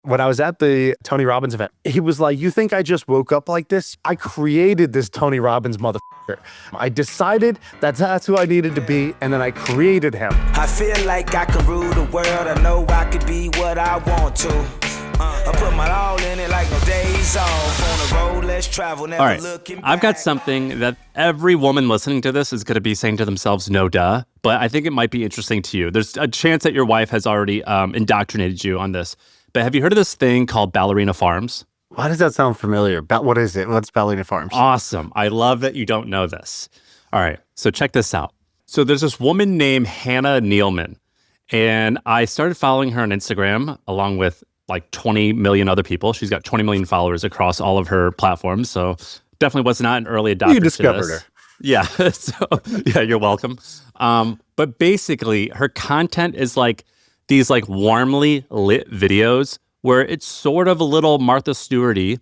When I was at the Tony Robbins event, he was like, you think I just woke up like this? I created this Tony Robbins motherfucker. I decided that's who I needed to be, and then I created him. I feel like I can rule the world. I know I could be what I want to. I put my all in it like no days off. On the road, let's travel, never All right, looking back. I've got something that every woman listening to this is going to be saying to themselves, no duh, but I think it might be interesting to you. There's a chance that your wife has already indoctrinated you on this. But have you heard of this thing called Ballerina Farms? Why does that sound familiar? What is it? What's Ballerina Farms? Awesome. I love that you don't know this. All right, so check this out. So there's this woman named Hannah Nealman, and I started following her on Instagram along with like 20 million other people. She's got 20 million followers across all of her platforms, so definitely was not an early adopter. You discovered her. Yeah, so yeah, you're welcome. But basically, her content is like these like warmly lit videos where it's sort of a little Martha Stewart-y,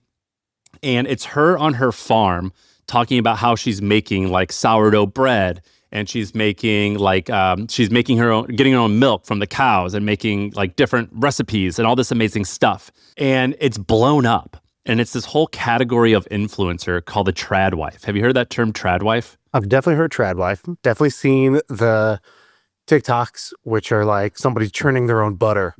and it's her on her farm talking about how she's making like sourdough bread, and she's making like getting her own milk from the cows and making like different recipes and all this amazing stuff. And it's blown up. And it's this whole category of influencer called the trad wife. Have you heard that term, trad wife? I've definitely heard trad wife. Definitely seen the TikToks, which are like somebody churning their own butter.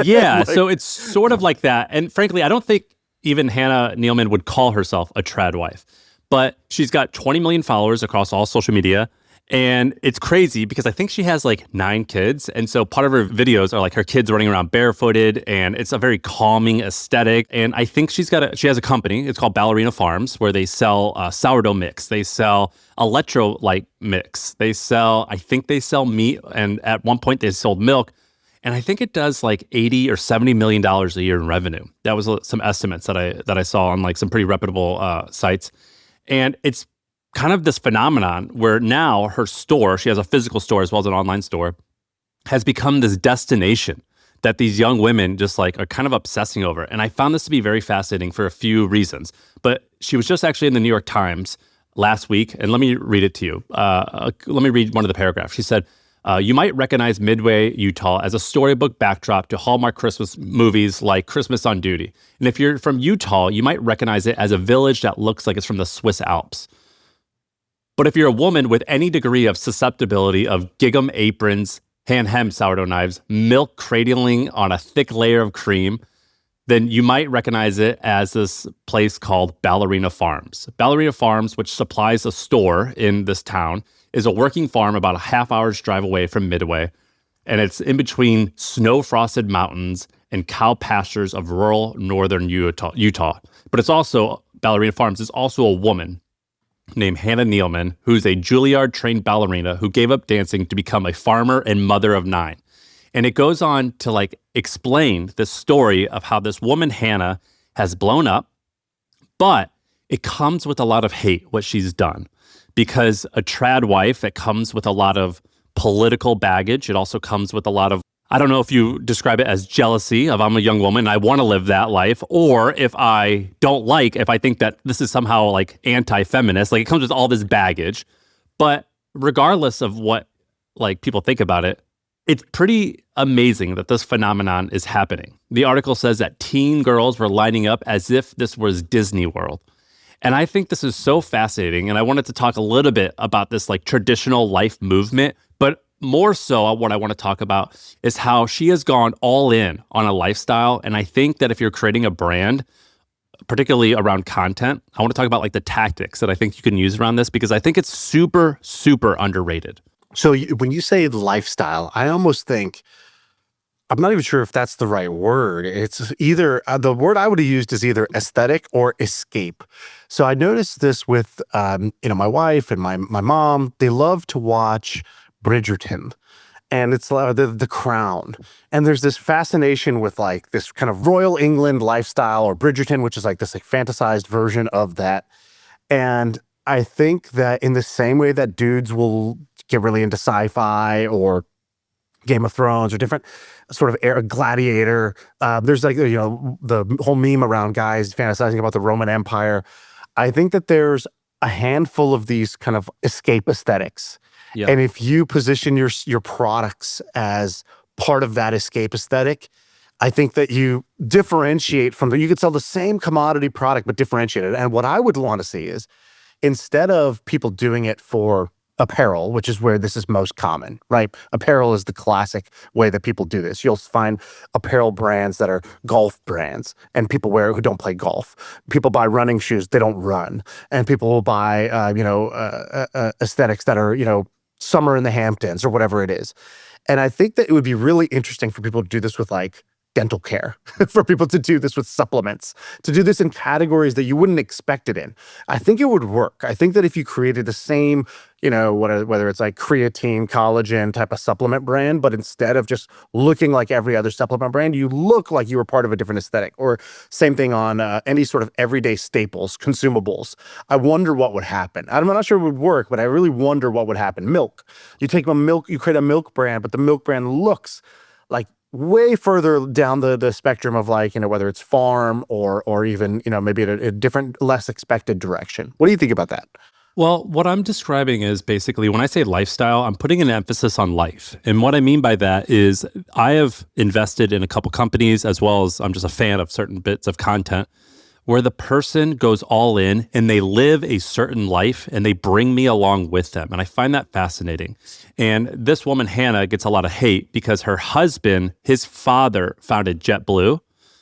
Yeah, so it's sort of like that. And frankly, I don't think even Hannah Nealman would call herself a trad wife. But she's got 20 million followers across all social media. And it's crazy because I think she has like 9 kids. And so part of her videos are like her kids running around barefooted, and it's a very calming aesthetic. And I think she has a company. It's called Ballerina Farms, where they sell sourdough mix. They sell electrolyte mix. I think they sell meat. And at one point they sold milk. And I think it does like $80 or $70 million a year in revenue. That was some estimates that I saw on like some pretty reputable sites. And it's kind of this phenomenon where now her store, she has a physical store as well as an online store, has become this destination that these young women just like are kind of obsessing over. And I found this to be very fascinating for a few reasons. But she was just actually in the New York Times last week, and let me read it to you. Let me read one of the paragraphs. She said, you might recognize Midway, Utah as a storybook backdrop to Hallmark Christmas movies like Christmas on Duty. And if you're from Utah, you might recognize it as a village that looks like it's from the Swiss Alps. But if you're a woman with any degree of susceptibility of gingham aprons, hand-hemmed sourdough knives, milk cradling on a thick layer of cream, then you might recognize it as this place called Ballerina Farms. Ballerina Farms, which supplies a store in this town, is a working farm about a half-hour's drive away from Midway, and it's in between snow-frosted mountains and cow pastures of rural northern Utah. But it's also, Ballerina Farms is also a woman named Hannah Nealman, who's a Juilliard-trained ballerina who gave up dancing to become a farmer and mother of 9. And it goes on to like explain the story of how this woman, Hannah, has blown up, but it comes with a lot of hate, what she's done. Because a trad wife, it comes with a lot of political baggage. It also comes with a lot of, I don't know if you describe it as jealousy of I'm a young woman and I want to live that life, or if I think that this is somehow like anti-feminist, like it comes with all this baggage. But regardless of what like people think about it, it's pretty amazing that this phenomenon is happening. The article says that teen girls were lining up as if this was Disney World. And I think this is so fascinating. And I wanted to talk a little bit about this like traditional life movement, but more so what I want to talk about is how she has gone all in on a lifestyle. And I think that if you're creating a brand, particularly around content, I want to talk about like the tactics that I think you can use around this, because I think it's super, super underrated. So when you say lifestyle, I almost think, I'm not even sure if that's the right word. It's either, the word I would have used is either aesthetic or escape. So I noticed this with, my wife and my mom. They love to watch Bridgerton, and it's the Crown. And there's this fascination with like this kind of Royal England lifestyle, or Bridgerton, which is like this like fantasized version of that. And I think that in the same way that dudes will get really into sci-fi or Game of Thrones or different sort of gladiator, there's like, the whole meme around guys fantasizing about the Roman Empire. I think that there's a handful of these kind of escape aesthetics. Yeah. And if you position your products as part of that escape aesthetic, I think that you differentiate from you could sell the same commodity product, but differentiate it. And what I would want to see is instead of people doing it for apparel, which is where this is most common, right? Apparel is the classic way that people do this. You'll find apparel brands that are golf brands and people wear who don't play golf. People buy running shoes, they don't run. And people will buy, aesthetics that are, summer in the Hamptons or whatever it is. And I think that it would be really interesting for people to do this with like dental care, for people to do this with supplements, to do this in categories that you wouldn't expect it in. I think it would work. I think that if you created the same, whether it's like creatine, collagen type of supplement brand, but instead of just looking like every other supplement brand, you look like you were part of a different aesthetic. Or same thing on any sort of everyday staples, consumables. I wonder what would happen. I'm not sure it would work, but I really wonder what would happen. Milk. You take you create a milk brand, but the milk brand looks like way further down the spectrum of like, whether it's farm or even, maybe a different, less expected direction. What do you think about that? Well, what I'm describing is basically when I say lifestyle, I'm putting an emphasis on life. And what I mean by that is I have invested in a couple companies as well as I'm just a fan of certain bits of content where the person goes all in and they live a certain life and they bring me along with them. And I find that fascinating. And this woman, Hannah, gets a lot of hate because her husband, his father founded JetBlue.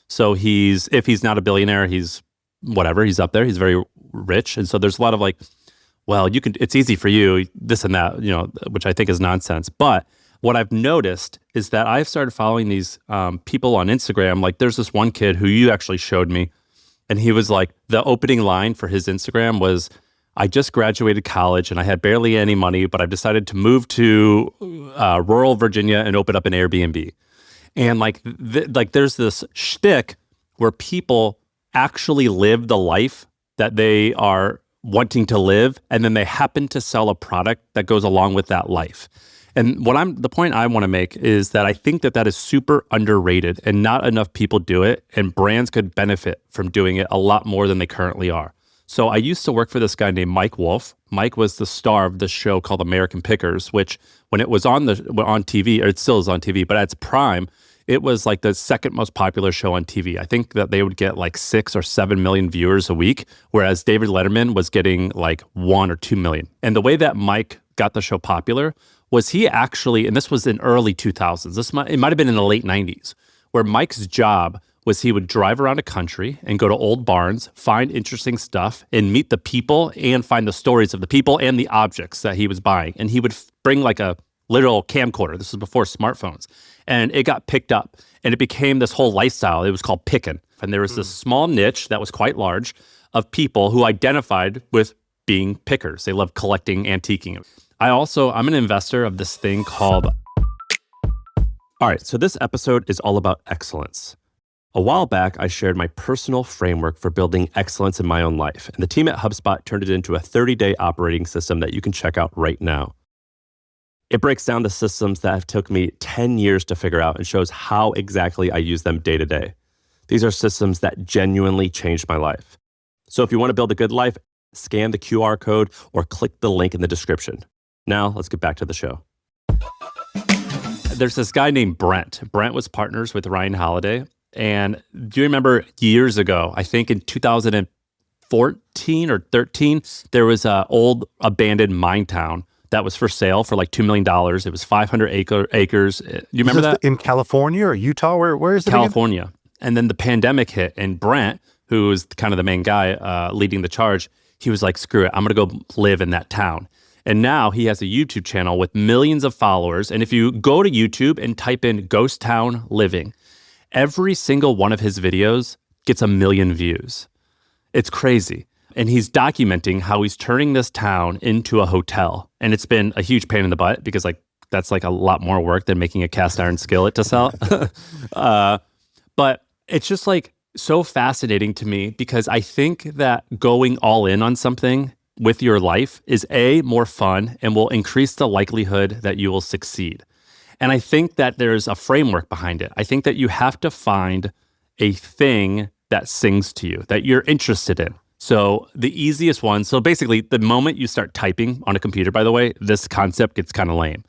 So if he's not a billionaire, he's whatever, he's up there, he's very rich. And so there's a lot of like, well, it's easy for you, this and that, which I think is nonsense. But what I've noticed is that I've started following these people on Instagram. Like there's this one kid who you actually showed me. And he was like, the opening line for his Instagram was, I just graduated college and I had barely any money, but I've decided to move to rural Virginia and open up an Airbnb. And like there's this shtick where people actually live the life that they are wanting to live, and then they happen to sell a product that goes along with that life. And the point I want to make is that I think that is super underrated and not enough people do it, and brands could benefit from doing it a lot more than they currently are. So I used to work for this guy named Mike Wolf. Mike was the star of this show called American Pickers, which when it was on TV, or it still is on TV, but at its prime, it was like the second most popular show on TV. I think that they would get like 6 or 7 million viewers a week, whereas David Letterman was getting like 1 or 2 million. And the way that Mike got the show popular was he actually, and this was in early 2000s, it might have been in the late 90s, where Mike's job was he would drive around a country and go to old barns, find interesting stuff, and meet the people and find the stories of the people and the objects that he was buying. And he would bring like a literal camcorder. This was before smartphones. And it got picked up and it became this whole lifestyle. It was called pickin'. And there was this small niche that was quite large of people who identified with being pickers. They love collecting, antiquing. I'm an investor of this thing called... All right, so this episode is all about excellence. A while back, I shared my personal framework for building excellence in my own life, and the team at HubSpot turned it into a 30-day operating system that you can check out right now. It breaks down the systems that have took me 10 years to figure out and shows how exactly I use them day to day. These are systems that genuinely changed my life. So if you want to build a good life, scan the QR code or click the link in the description. Now, let's get back to the show. There's this guy named Brent. Brent was partners with Ryan Holiday. And do you remember years ago, I think in 2014 or 13, there was an old abandoned mine town that was for sale for like $2 million. It was 500 acres. You remember that? In California or Utah? Where is it California. Again? And then the pandemic hit, and Brent, who was kind of the main guy leading the charge, he was like, screw it, I'm going to go live in that town. And now he has a YouTube channel with millions of followers. And if you go to YouTube and type in Ghost Town Living, every single one of his videos gets 1 million views. It's crazy. And he's documenting how he's turning this town into a hotel. And it's been a huge pain in the butt because like that's like a lot more work than making a cast iron skillet to sell. But it's just like so fascinating to me because I think that going all in on something with your life is more fun and will increase the likelihood that you will succeed. And I think that there's a framework behind it. I think that you have to find a thing that sings to you, that you're interested in. So the easiest one, so basically the moment you start typing on a computer, by the way, this concept gets kind of lame.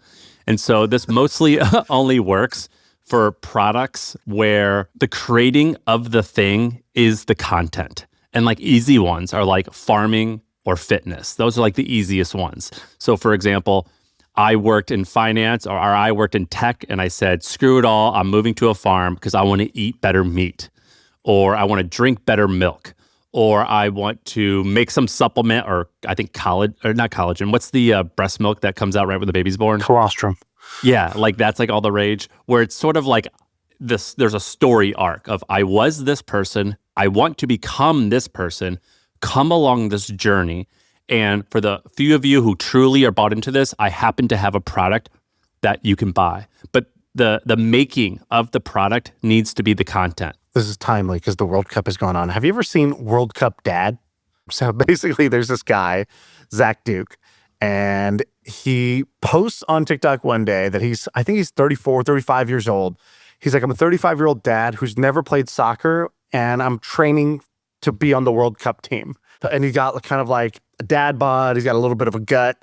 And so this mostly only works for products where the creating of the thing is the content. And like easy ones are like farming or fitness. Those are like the easiest ones. So for example, I worked in finance or I worked in tech and I said, screw it all, I'm moving to a farm because I want to eat better meat, or I want to drink better milk, or I want to make some supplement, or I think not collagen. What's the breast milk that comes out right when the baby's born? Colostrum. Yeah, like that's like all the rage, where it's sort of like this, there's a story arc of I was this person, I want to become this person, come along this journey. And for the few of you who truly are bought into this, I happen to have a product that you can buy. But the making of the product needs to be the content. This is timely because the World Cup has gone on. Have you ever seen World Cup Dad? So basically there's this guy, Zach Duke, and he posts on TikTok one day that I think he's 34, 35 years old. He's like, I'm a 35-year-old dad who's never played soccer, and I'm training to be on the World Cup team. And he got kind of like a dad bod. He's got a little bit of a gut.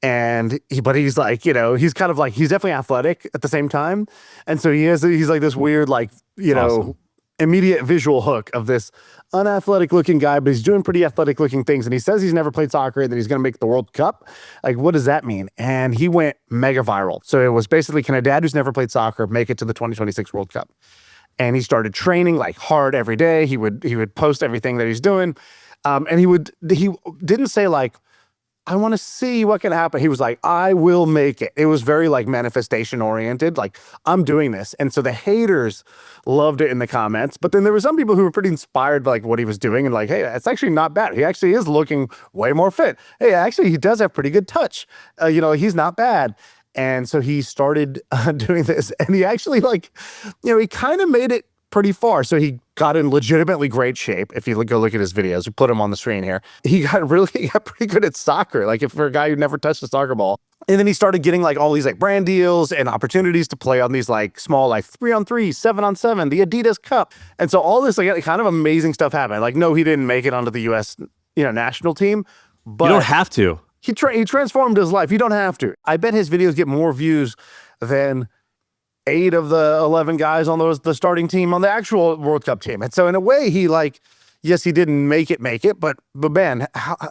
But he's like, he's kind of like, he's definitely athletic at the same time. And so he's like this weird, like, Awesome. Immediate visual hook of this unathletic looking guy, but he's doing pretty athletic looking things. And he says he's never played soccer and that he's going to make the World Cup. Like, what does that mean? And he went mega viral. So it was basically, can a dad who's never played soccer make it to the 2026 World Cup? And he started training like hard every day. He would post everything that he's doing. And he didn't say like, I want to see what can happen. He was like, I will make it. It was very like manifestation oriented. Like, I'm doing this. And so the haters loved it in the comments. But then there were some people who were pretty inspired by like what he was doing and like, hey, it's actually not bad. He actually is looking way more fit. Hey, actually, he does have pretty good touch. He's not bad. And so he started doing this, and he actually he kind of made it pretty far. So he got in legitimately great shape. If you go look at his videos, we put him on the screen here. He got pretty good at soccer, like if for a guy who never touched a soccer ball. And then he started getting like all these like brand deals and opportunities to play on these like small, like 3-on-3, 7-on-7, the Adidas Cup. And so all this like kind of amazing stuff happened. Like, no, he didn't make it onto the U.S. national team, but You don't have to. he transformed his life. You don't have to. I bet his videos get more views than 8 of the 11 guys on the starting team on the actual World Cup team. And so in a way, yes, he didn't make it, but man,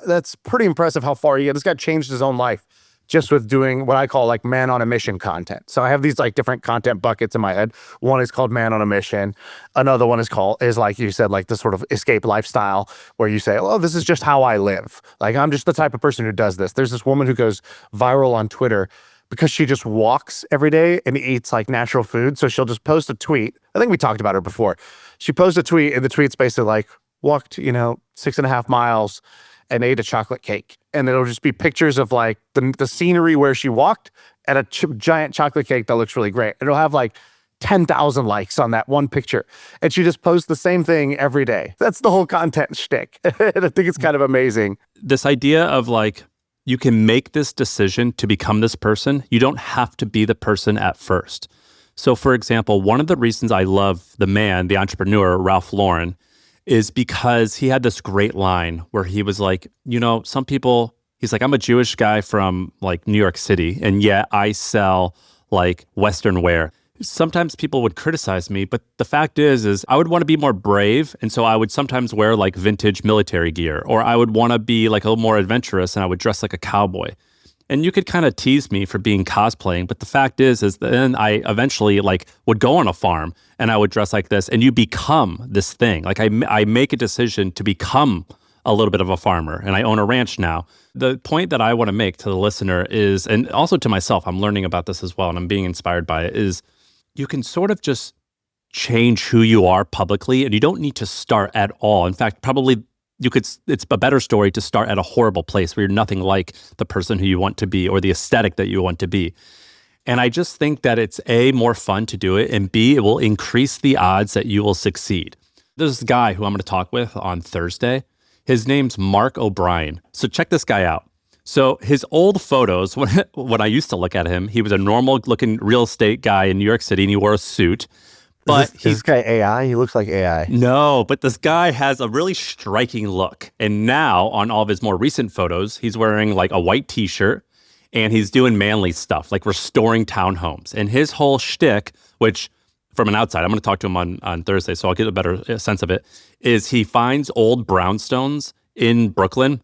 that's pretty impressive how far he got. This guy changed his own life just with doing what I call like man on a mission content. So I have these like different content buckets in my head. One is called man on a mission. Another one is like you said, like the sort of escape lifestyle where you say, oh, this is just how I live. Like, I'm just the type of person who does this. There's this woman who goes viral on Twitter because she just walks every day and eats like natural food. So she'll just post a tweet. I think we talked about her before. She posts a tweet and the tweet's basically like, walked, 6.5 miles and ate a chocolate cake. And it'll just be pictures of like the scenery where she walked and a giant chocolate cake that looks really great. It'll have like 10,000 likes on that one picture. And she just posts the same thing every day. That's the whole content shtick. And I think it's kind of amazing. This idea of like, you can make this decision to become this person. You don't have to be the person at first. So for example, one of the reasons I love the entrepreneur, Ralph Lauren, is because he had this great line where he was like, some people, he's like, I'm a Jewish guy from like New York City, and yet I sell like Western wear. Sometimes people would criticize me, but the fact is I would want to be more brave. And so I would sometimes wear like vintage military gear, or I would want to be like a little more adventurous and I would dress like a cowboy. And you could kind of tease me for being cosplaying, but the fact is then I eventually like would go on a farm and I would dress like this, and you become this thing. Like I make a decision to become a little bit of a farmer, and I own a ranch now. The point that I want to make to the listener is, and also to myself, I'm learning about this as well, and I'm being inspired by it, is you can sort of just change who you are publicly, and you don't need to start at all. In fact, probably it's a better story to start at a horrible place where you're nothing like the person who you want to be or the aesthetic that you want to be. And I just think that it's A, more fun to do it, and B, it will increase the odds that you will succeed. There's this guy who I'm going to talk with on Thursday. His name's Mark O'Brien. So check this guy out. So his old photos, when I used to look at him, he was a normal looking real estate guy in New York City, and he wore a suit. But is this guy AI? He looks like AI. No, but this guy has a really striking look. And now on all of his more recent photos, he's wearing like a white t-shirt and he's doing manly stuff, like restoring townhomes. And his whole shtick, which from an outside, I'm going to talk to him on Thursday, so I'll get a better sense of it, is he finds old brownstones in Brooklyn,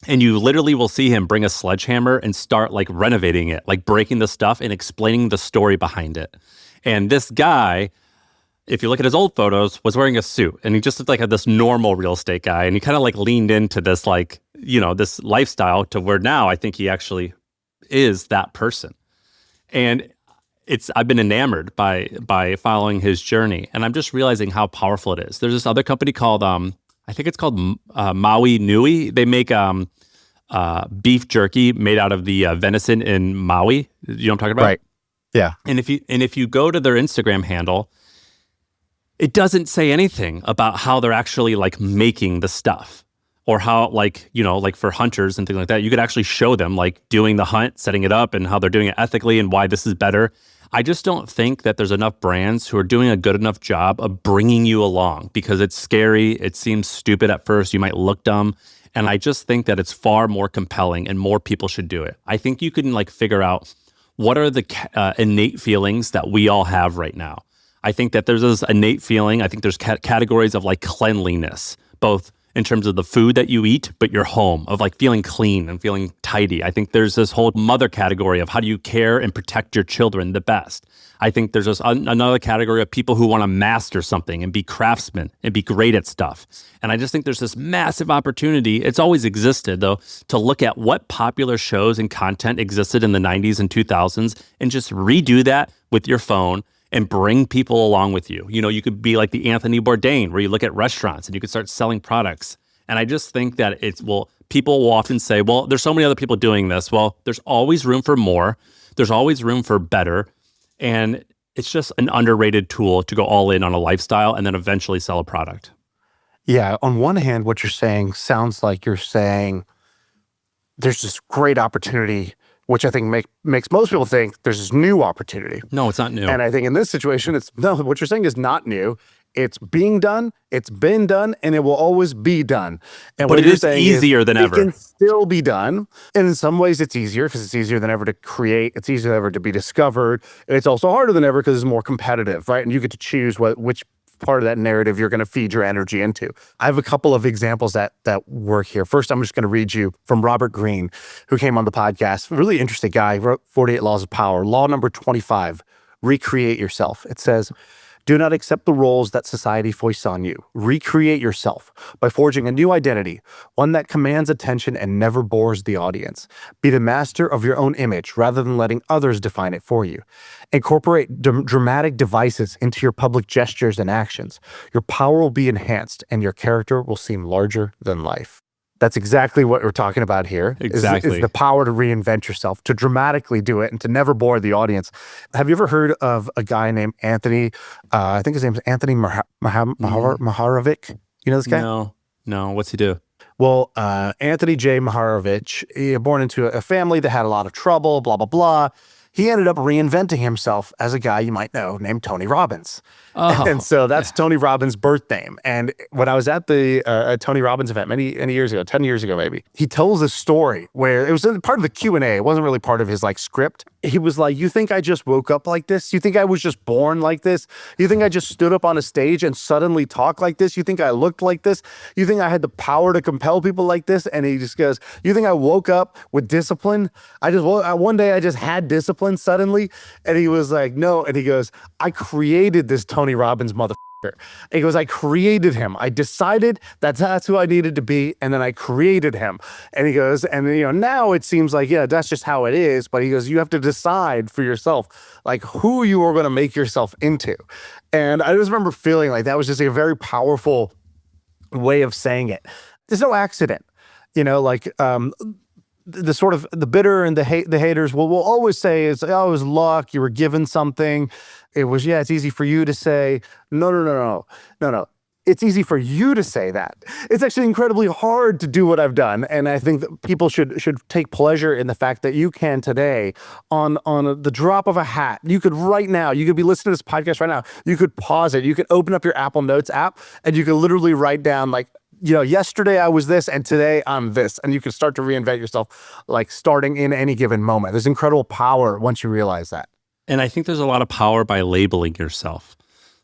and you literally will see him bring a sledgehammer and start like renovating it, like breaking the stuff and explaining the story behind it. And this guy, if you look at his old photos, was wearing a suit, and he just looked like this normal real estate guy. And he kind of like leaned into this, like, this lifestyle to where now I think he actually is that person. And I've been enamored by following his journey, and I'm just realizing how powerful it is. There's this other company called, I think it's called Maui Nui. They make beef jerky made out of the venison in Maui. You know what I'm talking about? Right. Yeah. And if you go to their Instagram handle, it doesn't say anything about how they're actually like making the stuff, or how like for hunters and things like that, you could actually show them like doing the hunt, setting it up, and how they're doing it ethically and why this is better. I just don't think that there's enough brands who are doing a good enough job of bringing you along, because it's scary. It seems stupid at first. You might look dumb. And I just think that it's far more compelling and more people should do it. I think you can like figure out what are the innate feelings that we all have right now. I think that there's this innate feeling. I think there's categories of like cleanliness, both in terms of the food that you eat, but your home, of like feeling clean and feeling tidy. I think there's this whole mother category of how do you care and protect your children the best. I think there's this another category of people who want to master something and be craftsmen and be great at stuff. And I just think there's this massive opportunity. It's always existed, though, to look at what popular shows and content existed in the 90s and 2000s and just redo that with your phone and bring people along with you. You could be like the Anthony Bourdain, where you look at restaurants and you could start selling products. And I just think that people will often say, well, there's so many other people doing this. Well, there's always room for more. There's always room for better. And it's just an underrated tool to go all in on a lifestyle and then eventually sell a product. Yeah. On one hand, what you're saying sounds like you're saying there's this great opportunity, which I think makes most people think there's this new opportunity. No, it's not new. And I think in this situation, what you're saying is not new. It's being done, it's been done, and it will always be done. And but what it you're is saying easier than ever. It can still be done. And in some ways, it's easier because it's easier than ever to create. It's easier than ever to be discovered. And it's also harder than ever because it's more competitive, right? And you get to choose which part of that narrative you're going to feed your energy into. I have a couple of examples that work here. First, I'm just going to read you from Robert Greene, who came on the podcast. Really interesting guy. He wrote 48 Laws of Power. Law number 25, recreate yourself. It says, do not accept the roles that society foists on you. Recreate yourself by forging a new identity, one that commands attention and never bores the audience. Be the master of your own image rather than letting others define it for you. Incorporate dramatic devices into your public gestures and actions. Your power will be enhanced and your character will seem larger than life. That's exactly what we're talking about here. Exactly. Is the power to reinvent yourself, to dramatically do it, and to never bore the audience. Have you ever heard of a guy named Anthony? I think his name is Anthony Maharovic. You know this guy? No. What's he do? Well, Anthony J. Maharovich, he was born into a family that had a lot of trouble, blah, blah, blah. He ended up reinventing himself as a guy you might know named Tony Robbins. Oh, and so that's Tony Robbins' birth name. And when I was at the Tony Robbins event many years ago, 10 years ago maybe, he tells a story where it was part of the Q&A. It wasn't really part of his like script. He was like, you think I just woke up like this? You think I was just born like this? You think I just stood up on a stage and suddenly talked like this? You think I looked like this? You think I had the power to compel people like this? And he just goes, you think I woke up with discipline? One day I just had discipline suddenly. And he was like, no. And he goes, I created this Tony Robbins motherfucker. And he goes, I created him. I decided that's who I needed to be. And then I created him. And he goes, and now it seems like, yeah, that's just how it is. But he goes, you have to decide for yourself, like who you are going to make yourself into. And I just remember feeling like that was just a very powerful way of saying it. There's no accident, the sort of the bitter and the haters will always say it was luck. You were given something. It's easy for you to say, no. It's easy for you to say that. It's actually incredibly hard to do what I've done. And I think that people should take pleasure in the fact that you can today on the drop of a hat. You could right now, you could be listening to this podcast right now. You could pause it. You could open up your Apple Notes app and you could literally write down like, yesterday I was this and today I'm this. And you can start to reinvent yourself, like starting in any given moment. There's incredible power once you realize that. And I think there's a lot of power by labeling yourself.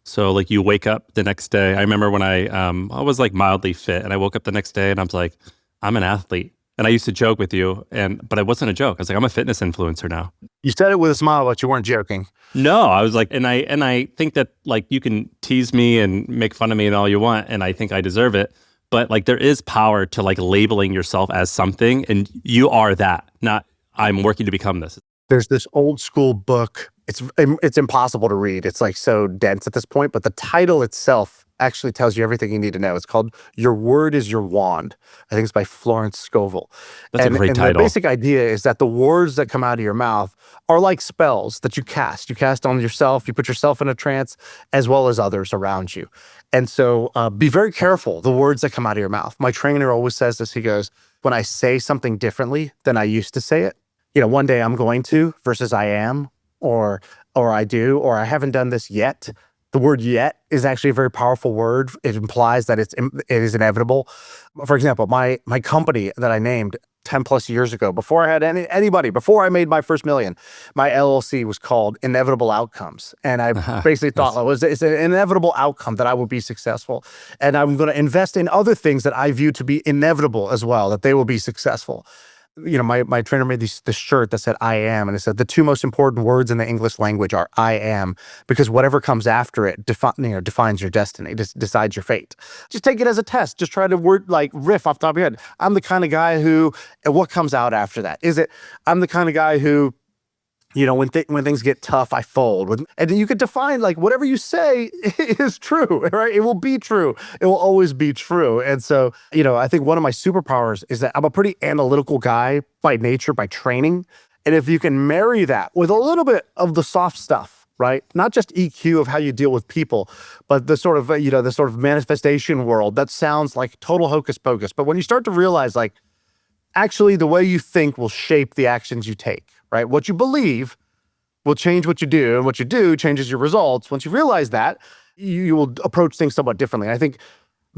So like you wake up the next day. I remember when I was like mildly fit and I woke up the next day and I was like, I'm an athlete. And I used to joke with you, but it wasn't a joke. I was like, I'm a fitness influencer now. You said it with a smile, but you weren't joking. No, I was like, and I think that like you can tease me and make fun of me and all you want, and I think I deserve it. But like there is power to like labeling yourself as something, and you are that, not I'm working to become this. There's this old school book. It's impossible to read. It's like so dense at this point, but the title itself actually tells you everything you need to know. It's called Your Word is Your Wand. I think it's by Florence Scovel. That's a great title. The basic idea is that the words that come out of your mouth are like spells that you cast. You cast on yourself, you put yourself in a trance, as well as others around you. And so be very careful, the words that come out of your mouth. My trainer always says this. He goes, when I say something differently than I used to say it, one day I'm going to versus I am, or I do, or I haven't done this yet. The word yet is actually a very powerful word. It implies that it is inevitable. For example, my company that I named 10 plus years ago, before I had anybody, before I made my first million, my LLC was called Inevitable Outcomes. And I basically thought it's an inevitable outcome that I would be successful. And I'm going to invest in other things that I view to be inevitable as well, that they will be successful. My trainer made this shirt that said I am, and it said the two most important words in the English language are I am, because whatever comes after it defines your destiny, decides your fate. Just take it as a test. Just try to riff off the top of your head. I'm the kind of guy who, and what comes out after that? I'm the kind of guy who, when things get tough, I fold. And you could define whatever you say is true, right? It will be true. It will always be true. And so, I think one of my superpowers is that I'm a pretty analytical guy by nature, by training. And if you can marry that with a little bit of the soft stuff, right? Not just EQ of how you deal with people, but the sort of manifestation world that sounds like total hocus pocus. But when you start to realize actually the way you think will shape the actions you take. Right? What you believe will change what you do, and what you do changes your results. Once you realize that, you will approach things somewhat differently. I think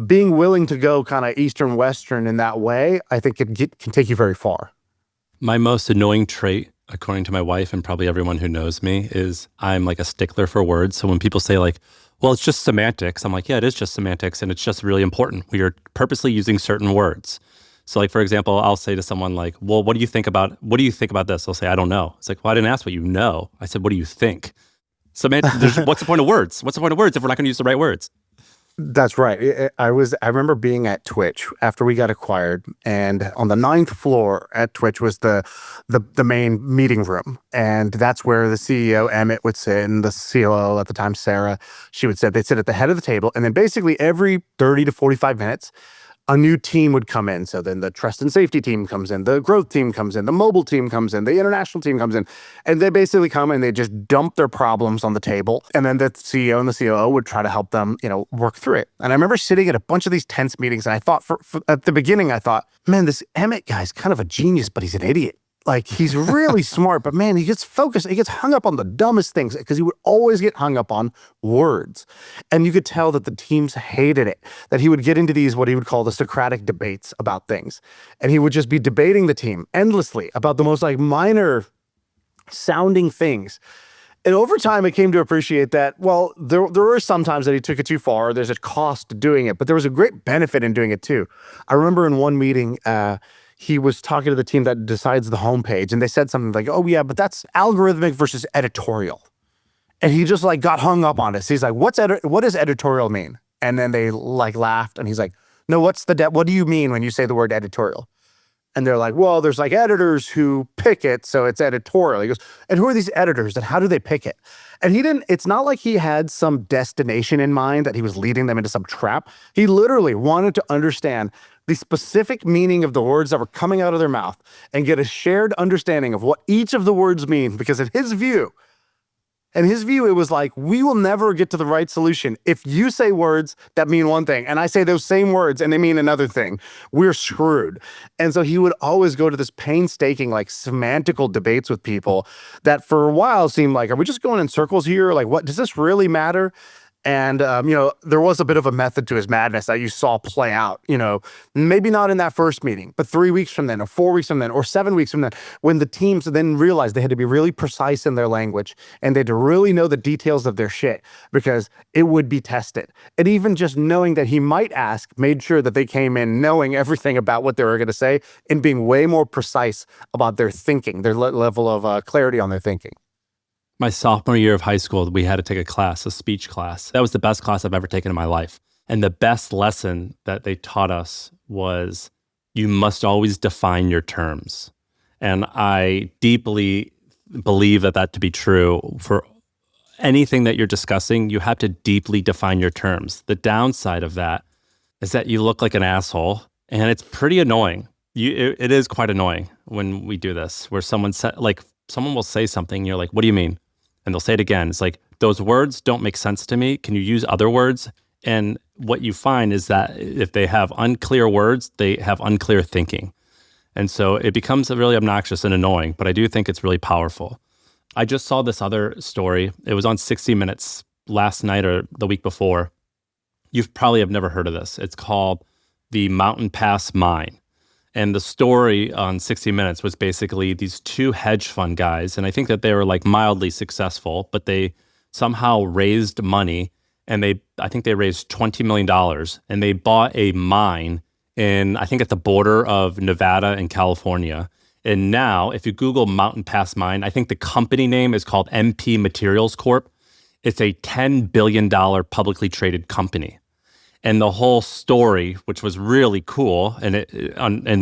being willing to go kind of Eastern Western in that way, I think can take you very far. My most annoying trait, according to my wife and probably everyone who knows me, is I'm like a stickler for words. So when people say well, it's just semantics, I'm like, yeah, it is just semantics, and it's just really important. We are purposely using certain words. So for example, I'll say to someone well, what do you think about this? They'll say, I don't know. It's like, well, I didn't ask what you know. I said, what do you think? So what's the point of words? What's the point of words if we're not going to use the right words? That's right. I remember being at Twitch after we got acquired, and on the 9th floor at Twitch was the main meeting room. And that's where the CEO, Emmett, would sit, and the COO at the time, Sarah, they'd sit at the head of the table. And then basically every 30 to 45 minutes, a new team would come in. So then the trust and safety team comes in, the growth team comes in, the mobile team comes in, the international team comes in, and they basically come and they just dump their problems on the table. And then the CEO and the COO would try to help them, work through it. And I remember sitting at a bunch of these tense meetings, and I thought at the beginning, I thought, man, this Emmett guy's kind of a genius, but he's an idiot. He's really smart, but man, he gets focused. He gets hung up on the dumbest things because he would always get hung up on words. And you could tell that the teams hated it, that he would get into these, what he would call the Socratic debates about things. And he would just be debating the team endlessly about the most minor sounding things. And over time, I came to appreciate that, well, there were some times that he took it too far. There's a cost to doing it, but there was a great benefit in doing it too. I remember in one meeting, he was talking to the team that decides the homepage, and they said something like, oh yeah, but that's algorithmic versus editorial. And he just got hung up on this. He's like, what does editorial mean? And then they laughed, and he's like, no, what do you mean when you say the word editorial? And they're like, well, there's editors who pick it, so it's editorial. He goes, and who are these editors and how do they pick it? And it's not like he had some destination in mind that he was leading them into some trap. He literally wanted to understand the specific meaning of the words that were coming out of their mouth and get a shared understanding of what each of the words mean. Because in his view, it was we will never get to the right solution if you say words that mean one thing and I say those same words and they mean another thing. We're screwed. And so he would always go to this painstaking, semantical debates with people that for a while seemed are we just going in circles here? What does this really matter? And, there was a bit of a method to his madness that you saw play out, maybe not in that first meeting, but 3 weeks from then, or 4 weeks from then, or 7 weeks from then, when the teams then realized they had to be really precise in their language and they had to really know the details of their shit because it would be tested. And even just knowing that he might ask made sure that they came in knowing everything about what they were going to say and being way more precise about their thinking, their level of clarity on their thinking. My sophomore year of high school, we had to take a class, a speech class. That was the best class I've ever taken in my life. And the best lesson that they taught us was you must always define your terms. And I deeply believe that to be true. For anything that you're discussing, you have to deeply define your terms. The downside of that is that you look like an asshole, and it's pretty annoying. It is quite annoying when we do this, where someone will say something, and you're like, what do you mean? And they'll say it again. It's like, those words don't make sense to me. Can you use other words? And what you find is that if they have unclear words, they have unclear thinking. And so it becomes really obnoxious and annoying, but I do think it's really powerful. I just saw this other story. It was on 60 Minutes last night or the week before. You probably have never heard of this. It's called the Mountain Pass Mine. And the story on 60 Minutes was basically these two hedge fund guys, and I think that they were like mildly successful, but they somehow raised money, and I think they raised $20 million, and they bought a mine I think at the border of Nevada and California. And now, if you Google Mountain Pass Mine, I think the company name is called MP Materials Corp. It's a $10 billion publicly traded company. And the whole story, which was really cool, and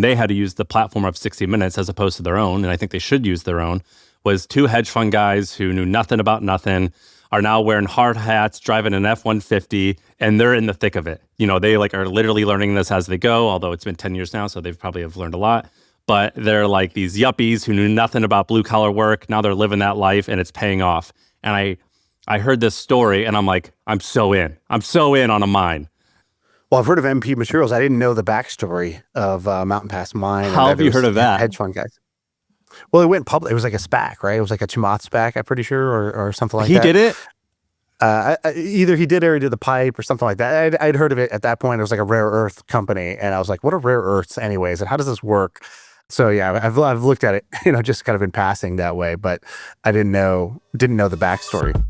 they had to use the platform of 60 Minutes as opposed to their own, and I think they should use their own, was two hedge fund guys who knew nothing about nothing, are now wearing hard hats, driving an F-150, and they're in the thick of it. They are literally learning this as they go, although it's been 10 years now, so they probably have learned a lot. But they're like these yuppies who knew nothing about blue-collar work. Now they're living that life, and it's paying off. And I heard this story, and I'm like, I'm so in. I'm so in on a mine. Well, I've heard of MP Materials. I didn't know the backstory of Mountain Pass Mine. How have you heard of that? Hedge fund guys. Well, it went public. It was like a SPAC, right? It was like a Chamath SPAC, I'm pretty sure, or something like that. He did it? Either he did or he did the pipe or something like that. I'd heard of it at that point. It was like a rare earth company. And I was like, what are rare earths anyways? And how does this work? So yeah, I've looked at it, just kind of in passing that way, but I didn't know the backstory.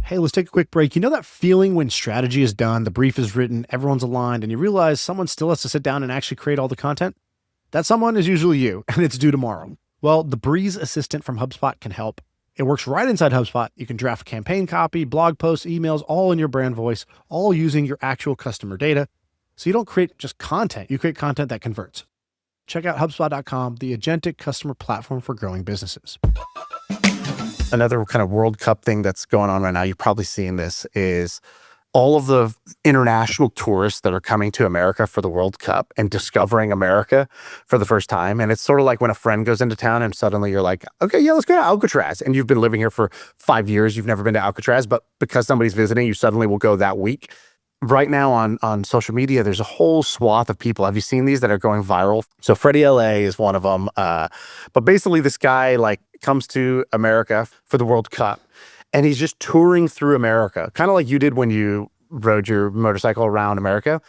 Hey, let's take a quick break. You know that feeling when strategy is done, the brief is written, everyone's aligned, and you realize someone still has to sit down and actually create all the content? That someone is usually you, and it's due tomorrow. Well, the Breeze Assistant from HubSpot can help. It works right inside HubSpot. You can draft campaign copy, blog posts, emails, all in your brand voice, all using your actual customer data. So you don't create just content, you create content that converts. Check out HubSpot.com, the agentic customer platform for growing businesses. Another kind of World Cup thing that's going on right now, you've probably seen this, is all of the international tourists that are coming to America for the World Cup and discovering America for the first time. And it's sort of like when a friend goes into town and suddenly you're like, okay, yeah, let's go to Alcatraz. And you've been living here for 5 years. You've never been to Alcatraz, but because somebody's visiting, you suddenly will go that week. Right now on social media, there's a whole swath of people. Have you seen these that are going viral? So Freddie LA is one of them. But basically this guy comes to America for the World Cup and he's just touring through America, kind of like you did when you rode your motorcycle around America.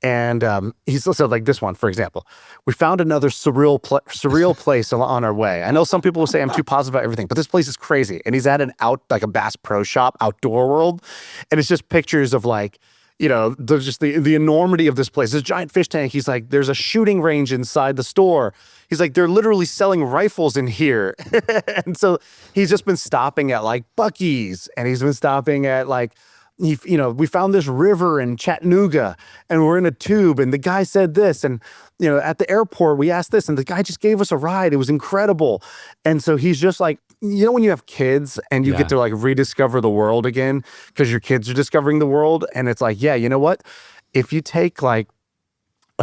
And he's also like this one, for example. We found another surreal place on our way. I know some people will say I'm too positive about everything, but this place is crazy. And he's at a Bass Pro Shop, Outdoor World. And it's just pictures of there's just the enormity of this place. This giant fish tank. He's like, there's a shooting range inside the store. He's like, they're literally selling rifles in here. And so he's just been stopping at Buc-ee's, and he's been stopping at we found this river in Chattanooga and we're in a tube and the guy said this, and at the airport we asked this and the guy just gave us a ride. It was incredible. And so he's just like, when you have kids and you get to rediscover the world again because your kids are discovering the world, and it's like, yeah, you know what? If you take a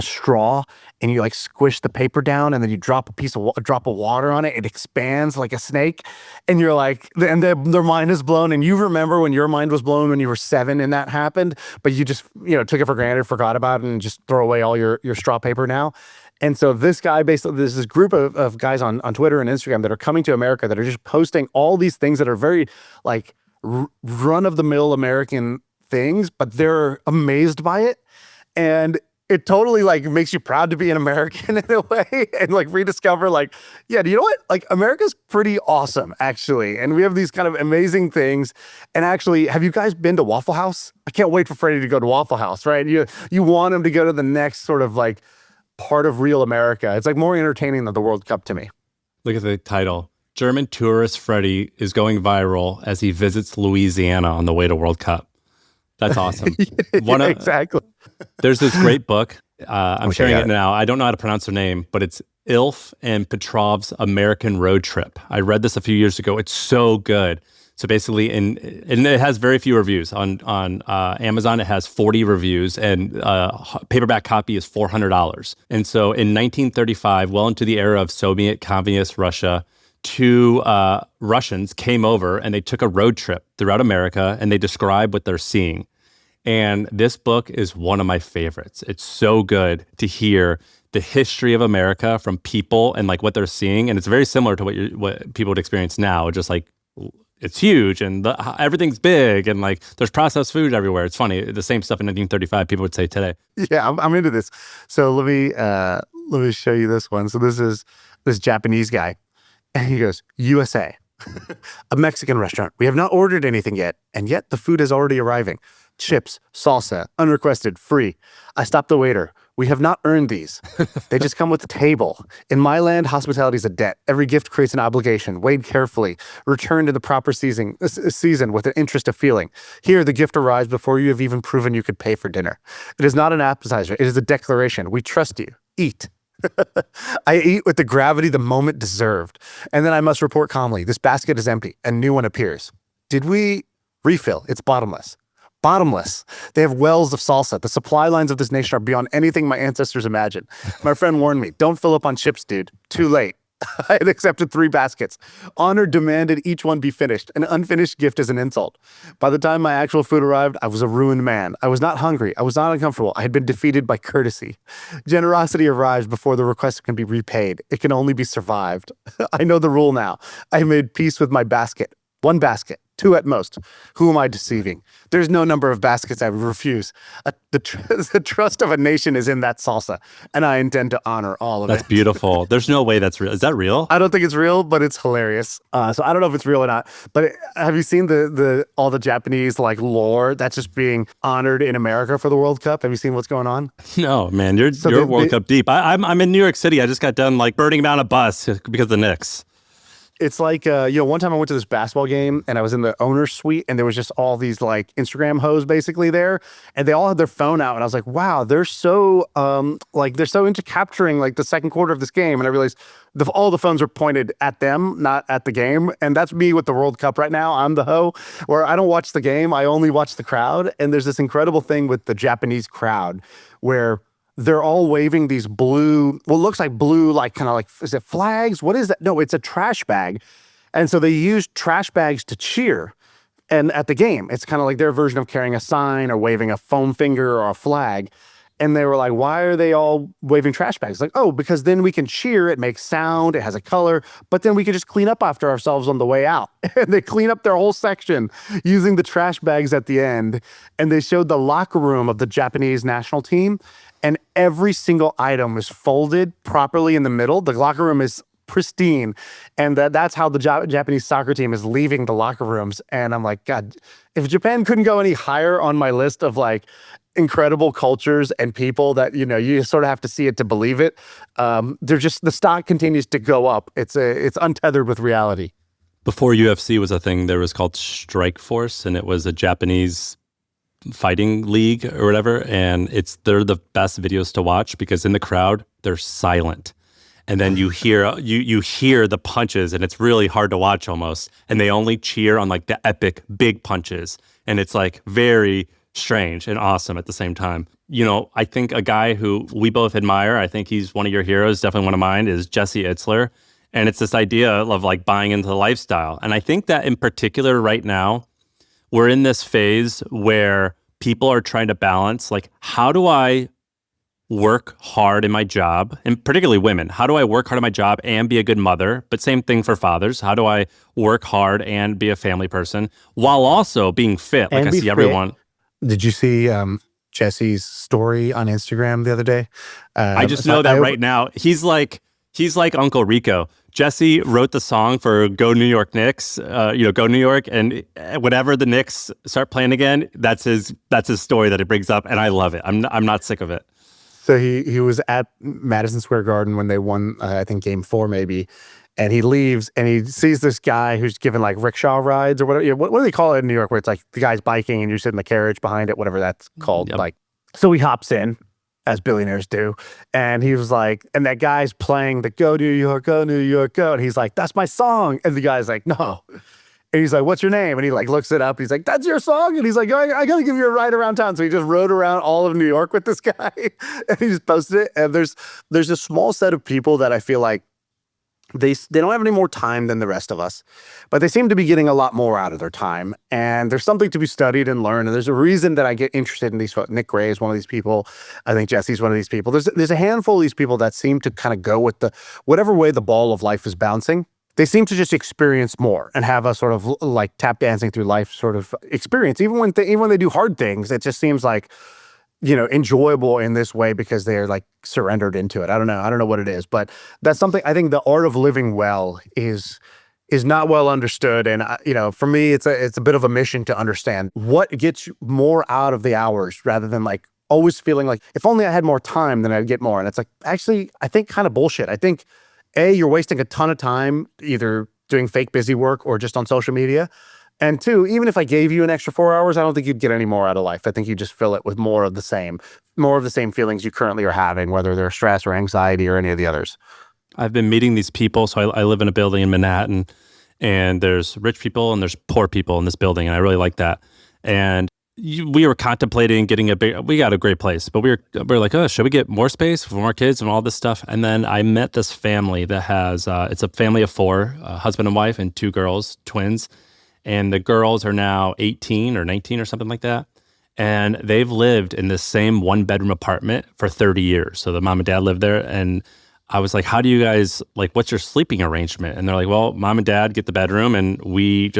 straw and you squish the paper down and then you drop a drop of water on it, it expands like a snake, and you're like, and their mind is blown. And you remember when your mind was blown when you were 7 and that happened, but you just took it for granted, forgot about it, and just throw away all your straw paper now. And so this guy, basically, there's this group of guys on Twitter and Instagram that are coming to America that are just posting all these things that are very run-of-the-mill American things, but they're amazed by it. And it totally like makes you proud to be an American in a way, and like rediscover like, yeah, you know what? Like America's pretty awesome actually. And we have these kind of amazing things. And actually, have you guys been to Waffle House? I can't wait for Freddie to go to Waffle House, right? You want him to go to the next sort of like part of real America. It's like more entertaining than the World Cup to me. Look at the title. German tourist Freddie is going viral as he visits Louisiana on the way to World Cup. That's awesome. Exactly. There's this great book. I'm sharing it now. I don't know how to pronounce her name, but it's Ilf and Petrov's American Road Trip. I read this a few years ago. It's so good. So basically, and it has very few reviews. On Amazon, it has 40 reviews, and paperback copy is $400. And so in 1935, well into the era of Soviet communist Russia, two Russians came over and they took a road trip throughout America, and they describe what they're seeing. And this book is one of my favorites. It's so good to hear the history of America from people and like what they're seeing. And it's very similar to what people would experience now. Just like it's huge and everything's big and like there's processed food everywhere. It's funny. The same stuff in 1935 people would say today. Yeah, I'm into this. So let me show you this one. So this is this Japanese guy. And he goes, USA, a Mexican restaurant. We have not ordered anything yet, and yet the food is already arriving. Chips, salsa, unrequested, free. I stopped the waiter. We have not earned these. They just come with the table. In my land, hospitality is a debt. Every gift creates an obligation. Weighed carefully. Returned in the proper season with an interest of feeling. Here, the gift arrives before you have even proven you could pay for dinner. It is not an appetizer. It is a declaration. We trust you. Eat. I eat with the gravity the moment deserved. And then I must report calmly, this basket is empty. A new one appears. Did we refill? It's bottomless. Bottomless. They have wells of salsa. The supply lines of this nation are beyond anything my ancestors imagined. My friend warned me, don't fill up on chips, dude. Too late. I had accepted 3 baskets. Honor demanded each one be finished. An unfinished gift is an insult. By the time my actual food arrived, I was a ruined man. I was not hungry. I was not uncomfortable. I had been defeated by courtesy. Generosity arrives before the request can be repaid. It can only be survived. I know the rule now. I made peace with my basket. 1 basket. 2 at most. Who am I deceiving? There's no number of baskets I would refuse. The trust of a nation is in that salsa, and I intend to honor all of it. That's beautiful. There's no way that's real. Is that real? I don't think it's real, but it's hilarious. So I don't know if it's real or not. But have you seen all the Japanese like lore that's just being honored in America for the World Cup? Have you seen what's going on? No, man. You're World Cup deep. I'm in New York City. I just got done like burning down a bus because of the Knicks. It's like, one time I went to this basketball game and I was in the owner's suite and there was just all these like Instagram hoes basically there, and they all had their phone out, and I was like, wow, they're so into capturing like the second quarter of this game. And I realized all the phones are pointed at them, not at the game. And that's me with the World Cup right now. I'm the hoe where I don't watch the game. I only watch the crowd. And there's this incredible thing with the Japanese crowd where they're all waving these blue, what looks like blue, like kind of like, is it flags? What is that? No, it's a trash bag. And so they use trash bags to cheer. And at the game, it's kind of like their version of carrying a sign or waving a foam finger or a flag. And they were like, why are they all waving trash bags? Like, oh, because then we can cheer. It makes sound. It has a color. But then we can just clean up after ourselves on the way out. And they clean up their whole section using the trash bags at the end. And they showed the locker room of the Japanese national team. And every single item is folded properly in the middle. The locker room is pristine. And that's how the Japanese soccer team is leaving the locker rooms. And I'm like, God, if Japan couldn't go any higher on my list of like incredible cultures and people that, you sort of have to see it to believe it. The stock continues to go up. It's untethered with reality. Before UFC was a thing, there was called Strike Force, and it was a Japanese fighting league or whatever. And they're the best videos to watch because in the crowd, they're silent. And then you hear the punches, and it's really hard to watch almost. And they only cheer on like the epic big punches. And it's like very strange and awesome at the same time. I think a guy who we both admire, I think he's one of your heroes, definitely one of mine, is Jesse Itzler. And it's this idea of like buying into the lifestyle. And I think that in particular right now, we're in this phase where people are trying to balance, like, how do I work hard in my job, and particularly women? How do I work hard in my job and be a good mother? But same thing for fathers. How do I work hard and be a family person while also being fit? Like And I be see fit. everyone. Did you see Jesse's story on Instagram the other day? I just know that right now he's like Uncle Rico. Jesse wrote the song for "Go New York Knicks," "Go New York," and whenever the Knicks start playing again, that's his story that it brings up, and I love it. I'm not sick of it. So he was at Madison Square Garden when they won, I think Game 4 maybe, and he leaves and he sees this guy who's giving like rickshaw rides or whatever. What do they call it in New York? Where it's like the guy's biking and you sit in the carriage behind it, whatever that's called. Yep. Like, so he hops in, as billionaires do, and he was like, and that guy's playing the "Go New York, Go New York, Go," and he's like, "That's my song," and the guy's like, "No." And he's like, "What's your name?" And he like looks it up. He's like, "That's your song?" And he's like, I got to give you a ride around town. So he just rode around all of New York with this guy and he just posted it. And there's a small set of people that I feel like they don't have any more time than the rest of us, but they seem to be getting a lot more out of their time. And there's something to be studied and learned. And there's a reason that I get interested in these folks. Nick Gray is one of these people. I think Jesse's one of these people. There's a handful of these people that seem to kind of go with the whatever way the ball of life is bouncing. They seem to just experience more and have a sort of like tap dancing through life sort of experience. Even when they do hard things, it just seems like, enjoyable in this way because they're like surrendered into it. I don't know what it is, but that's something I think the art of living well is not well understood. And for me, it's a bit of a mission to understand what gets you more out of the hours rather than like always feeling like if only I had more time, then I'd get more. And it's like, actually, I think kind of bullshit. I think you're wasting a ton of time either doing fake busy work or just on social media. And two, even if I gave you an extra 4 hours, I don't think you'd get any more out of life. I think you just fill it with more of the same feelings you currently are having, whether they're stress or anxiety or any of the others. I've been meeting these people. So I live in a building in Manhattan, and there's rich people and there's poor people in this building, and I really like that. And we were contemplating getting we got a great place, but we were like, oh, should we get more space for more kids and all this stuff? And then I met this family that has, it's a family of 4, husband and wife and 2 girls, twins. And the girls are now 18 or 19 or something like that. And they've lived in this same 1-bedroom apartment for 30 years. So the mom and dad lived there. And I was like, how do you guys, like, what's your sleeping arrangement? And they're like, well, mom and dad get the bedroom and we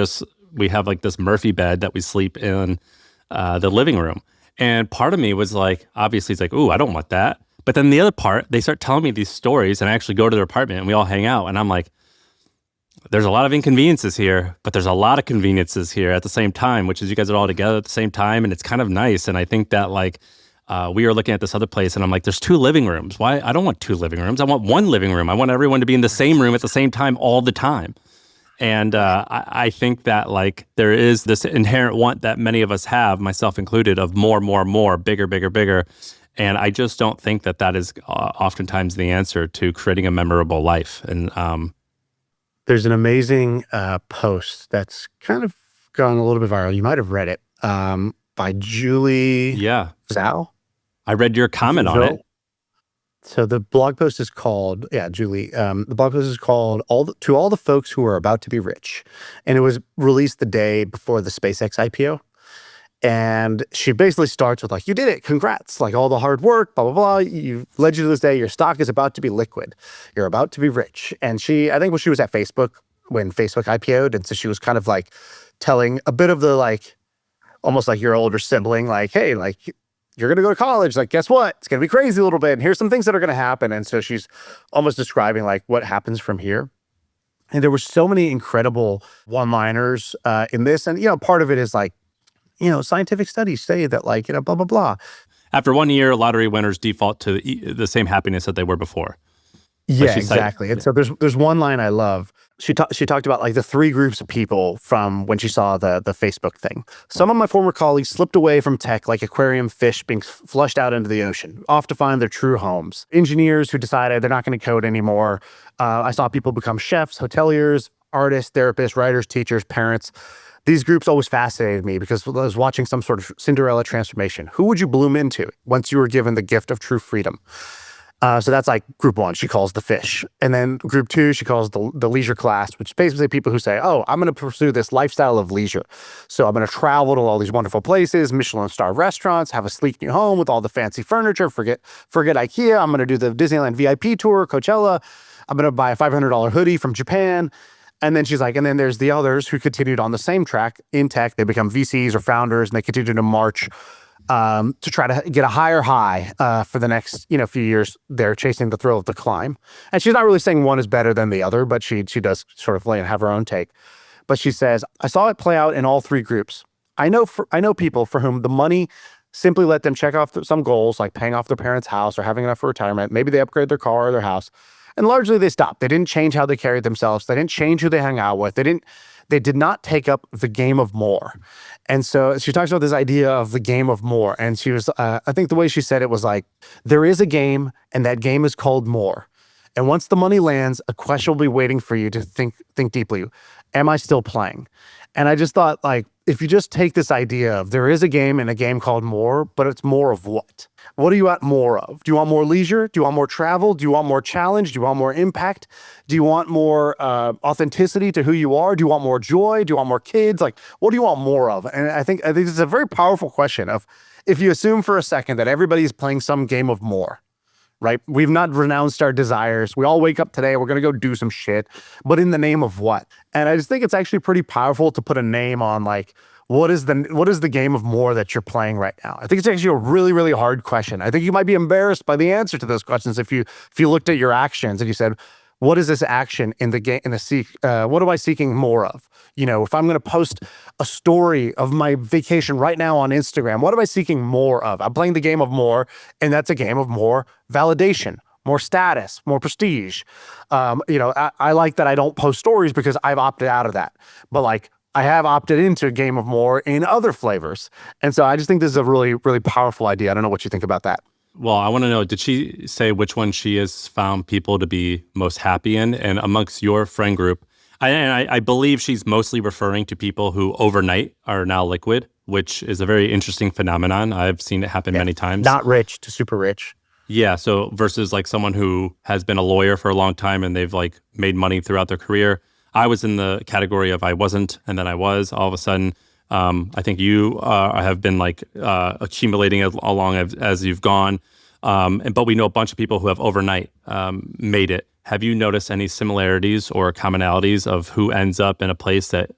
have like this Murphy bed that we sleep in the living room. And part of me was like, obviously it's like, ooh, I don't want that. But then the other part, they start telling me these stories and I actually go to their apartment and we all hang out. And I'm like, there's a lot of inconveniences here, but there's a lot of conveniences here at the same time, which is you guys are all together at the same time. And it's kind of nice. And I think that like, we were looking at this other place and I'm like, there's 2 living rooms. Why? I don't want 2 living rooms. I want 1 living room. I want everyone to be in the same room at the same time all the time. And I think that like there is this inherent want that many of us have, myself included, of more, bigger, bigger, bigger. And I just don't think that is oftentimes the answer to creating a memorable life. And there's an amazing post that's kind of gone a little bit viral. You might have read it by Julie Zhao. I read your comment on it. So the blog post is called, Julie. The blog post is called To All the Folks Who Are About to Be Rich. And it was released the day before the SpaceX IPO. And she basically starts with like, you did it, congrats, like all the hard work, blah, blah, blah. You've led you to this day. Your stock is about to be liquid. You're about to be rich. And I think when she was at Facebook, when Facebook IPO'd, and so she was kind of like telling a bit of the like, almost like your older sibling, like, hey, like, you're going to go to college. Like, guess what? It's going to be crazy a little bit. And here's some things that are going to happen. And so she's almost describing like what happens from here. And there were so many incredible one-liners in this. And, part of it is like, scientific studies say that like, blah, blah, blah. After 1 year, lottery winners default to the same happiness that they were before. Yeah, exactly. And so there's one line I love. She talked about like the 3 groups of people from when she saw the Facebook thing. Some of my former colleagues slipped away from tech like aquarium fish being flushed out into the ocean, off to find their true homes. Engineers who decided they're not going to code anymore. I saw people become chefs, hoteliers, artists, therapists, writers, teachers, parents. These groups always fascinated me because I was watching some sort of Cinderella transformation. Who would you bloom into once you were given the gift of true freedom? So that's like group 1, she calls the fish. And then group 2, she calls the leisure class, which is basically people who say, oh, I'm going to pursue this lifestyle of leisure. So I'm going to travel to all these wonderful places, Michelin star restaurants, have a sleek new home with all the fancy furniture, forget IKEA. I'm going to do the Disneyland VIP tour, Coachella. I'm going to buy a $500 hoodie from Japan. And then she's like, and then there's the others who continued on the same track in tech. They become VCs or founders, and they continue to march to try to get a higher high for the next few years. They're chasing the thrill of the climb. And she's not really saying one is better than the other, but she does sort of lay and have her own take. But she says, I saw it play out in all 3 groups. I know people for whom the money simply let them check off some goals, like paying off their parents' house or having enough for retirement. Maybe they upgrade their car or their house. And largely they stopped. They didn't change how they carried themselves. They didn't change who they hung out with. They did not take up the game of more. And so she talks about this idea of the game of more. And she was, I think the way she said it was like, there is a game, and that game is called more. And once the money lands, a question will be waiting for you to think deeply. Am I still playing? And I just thought, like, if you just take this idea of there is a game and a game called more, but it's more of what? What do you want more of? Do you want more leisure? Do you want more travel? Do you want more challenge? Do you want more impact? Do you want more authenticity to who you are? Do you want more joy? Do you want more kids? Like, what do you want more of? And I think this is a very powerful question of, if you assume for a second that everybody's playing some game of more, right? We've not renounced our desires. We all wake up today, we're going to go do some shit, but in the name of what? And I just think it's actually pretty powerful to put a name on, like, what is the game of more that you're playing right now? I think it's actually a really, really hard question. I think you might be embarrassed by the answer to those questions if you looked at your actions and you said, what is this action in the game, what am I seeking more of? If I'm going to post a story of my vacation right now on Instagram, what am I seeking more of? I'm playing the game of more, and that's a game of more validation, more status, more prestige. I like that I don't post stories because I've opted out of that. But like, I have opted into a game of more in other flavors. And so I just think this is a really, really powerful idea. I don't know what you think about that. Well, I want to know, did she say which one she has found people to be most happy in? And amongst your friend group, I believe she's mostly referring to people who overnight are now liquid, which is a very interesting phenomenon. I've seen it happen many times. Not rich to super rich. Yeah. So versus like someone who has been a lawyer for a long time and they've like made money throughout their career. I was in the category of I wasn't, and then I was all of a sudden. I think you have been like accumulating along as you've gone. But we know a bunch of people who have overnight made it. Have you noticed any similarities or commonalities of who ends up in a place that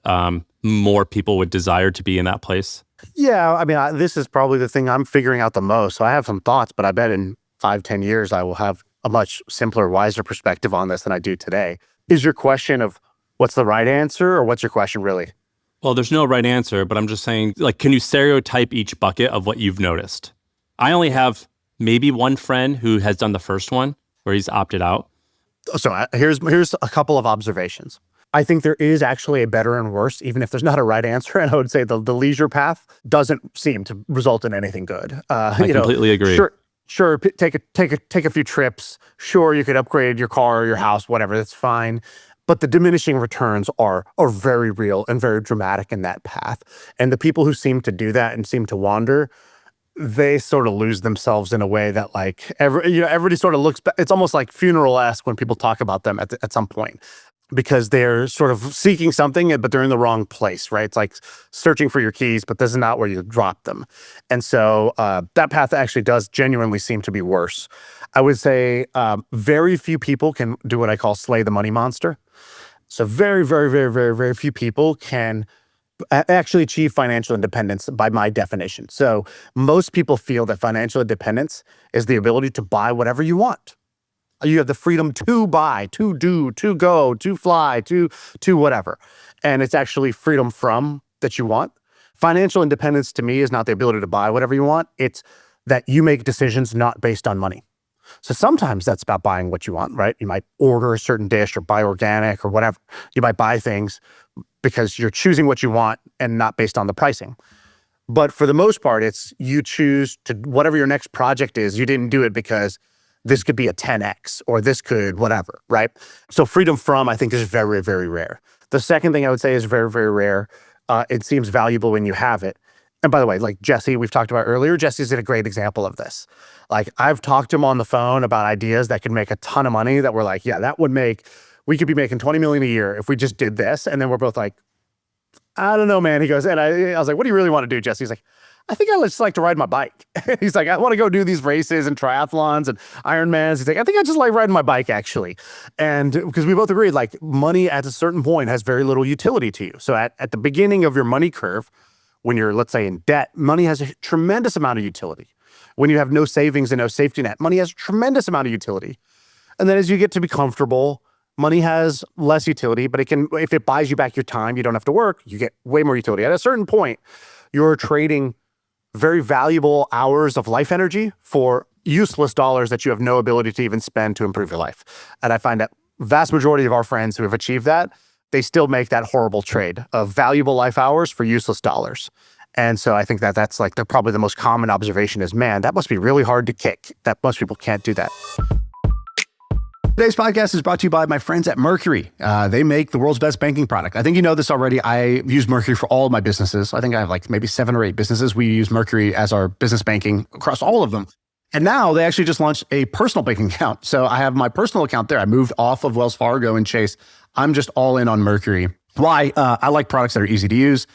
more people would desire to be in that place? Yeah, I mean, this is probably the thing I'm figuring out the most. So I have some thoughts, but I bet in 5-10 years, I will have a much simpler, wiser perspective on this than I do today. Is your question of what's the right answer, or what's your question really? Well, there's no right answer, but I'm just saying, like, can you stereotype each bucket of what you've noticed? I only have maybe one friend who has done the first one where he's opted out. So here's a couple of observations. I think there is actually a better and worse, even if there's not a right answer. And I would say the leisure path doesn't seem to result in anything good. I completely agree. Sure. Take a few trips. Sure, you could upgrade your car or your house, whatever. That's fine. But the diminishing returns are very real and very dramatic in that path. And the people who seem to do that and seem to wander, they sort of lose themselves in a way that, like, everybody sort of looks back. It's almost like funeral-esque when people talk about them at some point, because they're sort of seeking something, but they're in the wrong place, right? It's like searching for your keys, but this is not where you drop them. And so that path actually does genuinely seem to be worse. I would say very few people can do what I call slay the money monster. So very, very, very, very, very few people can actually achieve financial independence by my definition. So most people feel that financial independence is the ability to buy whatever you want. You have the freedom to buy, to do, to go, to fly, to whatever. And it's actually freedom from that you want. Financial independence to me is not the ability to buy whatever you want. It's that you make decisions not based on money. So sometimes that's about buying what you want, right? You might order a certain dish or buy organic or whatever. You might buy things because you're choosing what you want and not based on the pricing. But for the most part, it's you choose to, whatever your next project is, you didn't do it because this could be a 10x or this could whatever, right? So freedom from, I think, is very, very rare. The second thing I would say is very, very rare. It seems valuable when you have it. And by the way, like Jesse, we've talked about earlier, Jesse's a great example of this. Like I've talked to him on the phone about ideas that could make a ton of money that we're like, yeah, we could be making 20 million a year if we just did this. And then we're both like, I don't know, man. He goes, and I was like, what do you really want to do, Jesse? He's like, I think I just like to ride my bike. He's like, I want to go do these races and triathlons and Ironmans. He's like, I think I just like riding my bike, actually. And because we both agreed, like money at a certain point has very little utility to you. So at the beginning of your money curve, when you're, let's say, in debt, money has a tremendous amount of utility. When you have no savings and no safety net, money has a tremendous amount of utility. And then as you get to be comfortable, money has less utility, but if it buys you back your time, you don't have to work, you get way more utility. At a certain point, you're trading very valuable hours of life energy for useless dollars that you have no ability to even spend to improve your life. And I find that vast majority of our friends who have achieved that, they still make that horrible trade of valuable life hours for useless dollars. And so I think that that's like probably the most common observation is, man, that must be really hard to kick. That most people can't do that. Today's podcast is brought to you by my friends at Mercury. They make the world's best banking product. I think you know this already. I use Mercury for all of my businesses. I think I have like maybe 7 or 8 businesses. We use Mercury as our business banking across all of them. And now they actually just launched a personal banking account. So I have my personal account there. I moved off of Wells Fargo and Chase. I'm just all in on Mercury. Why? I like products that are easy to use.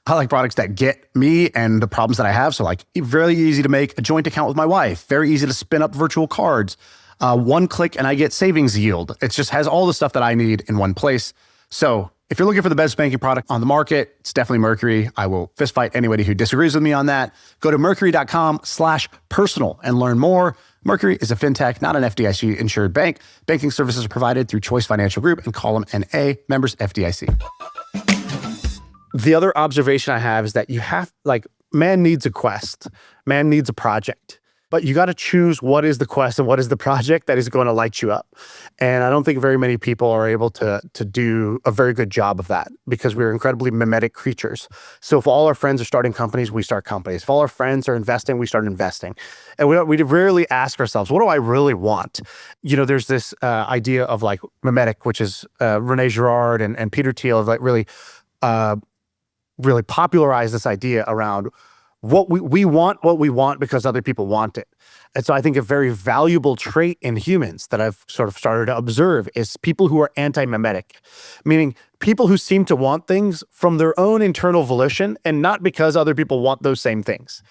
I like products that get me and the problems that I have. So like very easy to make a joint account with my wife. Very easy to spin up virtual cards. One click and I get savings yield. It just has all the stuff that I need in one place. So if you're looking for the best banking product on the market, it's definitely Mercury. I will fist fight anybody who disagrees with me on that. Go to mercury.com/personal and learn more. Mercury is a fintech, not an FDIC-insured bank. Banking services are provided through Choice Financial Group and column NA, members FDIC. The other observation I have is that man needs a quest. Man needs a project. But you got to choose what is the quest and what is the project that is going to light you up. And I don't think very many people are able to do a very good job of that because we're incredibly mimetic creatures. So if all our friends are starting companies, we start companies. If all our friends are investing, we start investing. And we rarely ask ourselves, what do I really want? You know, there's this idea of like mimetic, which is Rene Girard and Peter Thiel have like really popularized this idea around what we want because other people want it. And so I think a very valuable trait in humans that I've sort of started to observe is people who are anti-mimetic, meaning people who seem to want things from their own internal volition and not because other people want those same things.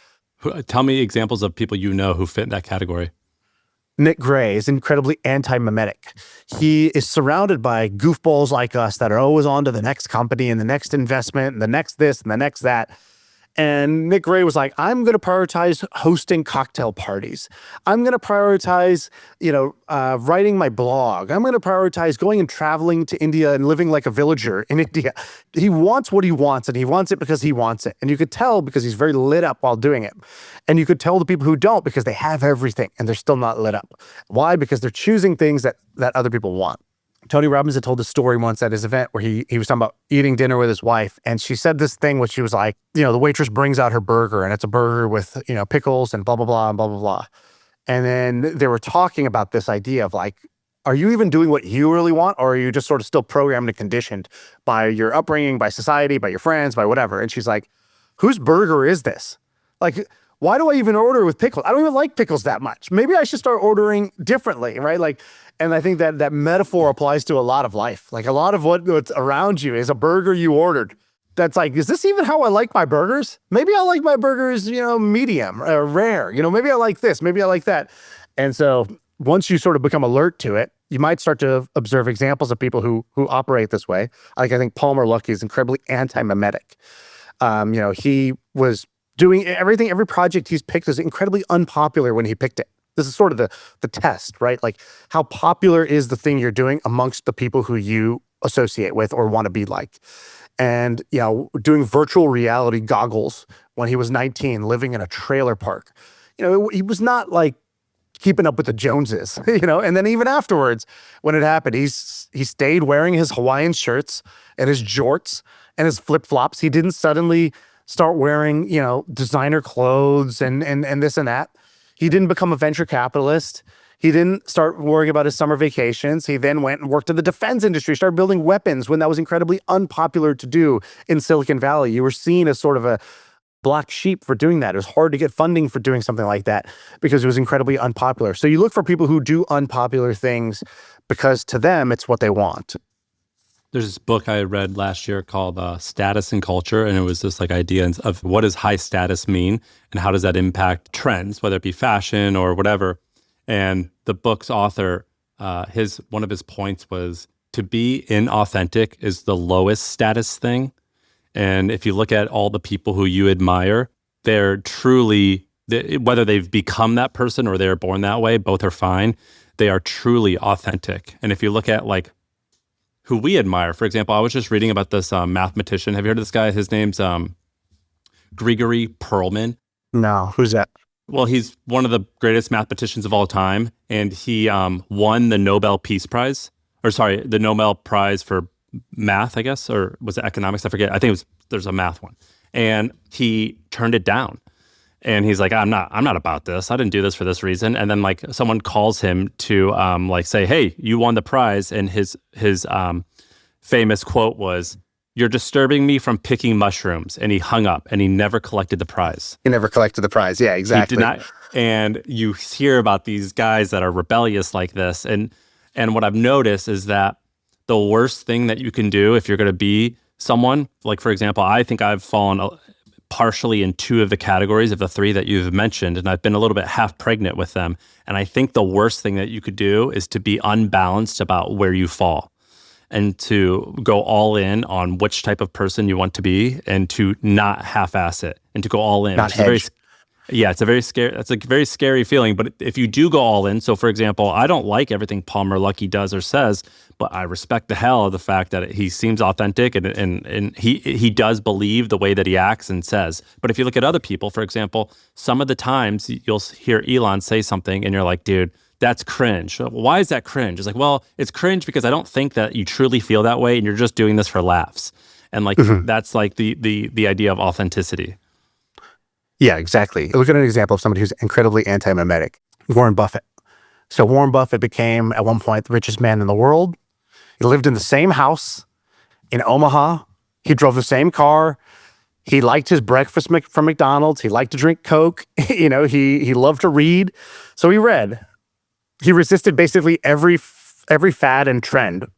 Tell me examples of people you know who fit in that category. Nick Gray is incredibly anti-mimetic. He is surrounded by goofballs like us that are always on to the next company and the next investment and the next this and the next that. And Nick Gray was like, I'm going to prioritize hosting cocktail parties. I'm going to prioritize, writing my blog. I'm going to prioritize going and traveling to India and living like a villager in India. He wants what he wants, and he wants it because he wants it. And you could tell because he's very lit up while doing it. And you could tell the people who don't because they have everything and they're still not lit up. Why? Because they're choosing things that other people want. Tony Robbins had told a story once at his event where he was talking about eating dinner with his wife. And she said this thing which she was like, the waitress brings out her burger and it's a burger with, pickles and blah, blah, blah, and blah, blah, blah. And then they were talking about this idea of like, are you even doing what you really want? Or are you just sort of still programmed and conditioned by your upbringing, by society, by your friends, by whatever? And she's like, whose burger is this? Like, why do I even order with pickles? I don't even like pickles that much. Maybe I should start ordering differently, right? Like, and I think that metaphor applies to a lot of life. Like a lot of what's around you is a burger you ordered. That's like, is this even how I like my burgers? Maybe I like my burgers, medium or rare. Maybe I like this, maybe I like that. And so once you sort of become alert to it, you might start to observe examples of people who operate this way. Like I think Palmer Luckey is incredibly anti-mimetic. He was doing everything, every project he's picked is incredibly unpopular when he picked it. This is sort of the test, right? Like how popular is the thing you're doing amongst the people who you associate with or want to be like. And, doing virtual reality goggles when he was 19, living in a trailer park. He was not like keeping up with the Joneses, and then even afterwards, when it happened, he stayed wearing his Hawaiian shirts and his jorts and his flip-flops. He didn't suddenly start wearing, designer clothes and this and that. He didn't become a venture capitalist. He didn't start worrying about his summer vacations. He then went and worked in the defense industry, started building weapons when that was incredibly unpopular to do in Silicon Valley. You were seen as sort of black sheep for doing that. It was hard to get funding for doing something like that because it was incredibly unpopular. So you look for people who do unpopular things because to them, it's what they want. There's this book I read last year called Status and Culture, and it was this like idea of what does high status mean and how does that impact trends, whether it be fashion or whatever. And the book's author, one of his points was to be inauthentic is the lowest status thing. And if you look at all the people who you admire, they're truly, whether they've become that person or they're born that way, both are fine. They are truly authentic. And if you look at like who we admire, for example, I was just reading about this mathematician. Have you heard of this guy? His name's Grigory Perelman. No, who's that? Well, he's one of the greatest mathematicians of all time. And he won the Nobel Peace Prize, the Nobel Prize for math, I guess, or was it economics? I forget. I think there's a math one. And he turned it down. And he's like, I'm not about this. I didn't do this for this reason. And then like someone calls him to like say, hey, you won the prize. And his famous quote was, "You're disturbing me from picking mushrooms." And he hung up and he never collected the prize. He never collected the prize. Yeah, exactly. He did not. And you hear about these guys that are rebellious like this. And what I've noticed is that the worst thing that you can do if you're going to be someone, like for example, I think I've fallen partially in two of the categories of the three that you've mentioned, and I've been a little bit half pregnant with them. And I think the worst thing that you could do is to be unbalanced about where you fall and to go all in on which type of person you want to be and to not half-ass it and to go all in. Not hedge. It's a very scary feeling. But if you do go all in, so for example, I don't like everything Palmer Luckey does or says, but I respect the hell of the fact that he seems authentic and he does believe the way that he acts and says. But if you look at other people, for example, some of the times you'll hear Elon say something and you're like, dude, that's cringe. Why is that cringe? It's like, well, it's cringe because I don't think that you truly feel that way and you're just doing this for laughs. And like, that's like the idea of authenticity. Yeah, exactly. Look at an example of somebody who's incredibly anti-mimetic. Warren Buffett. So Warren Buffett became, at one point, the richest man in the world. He lived in the same house in Omaha. He drove the same car. He liked his breakfast from McDonald's. He liked to drink Coke. He loved to read. So he read. He resisted basically every fad and trend.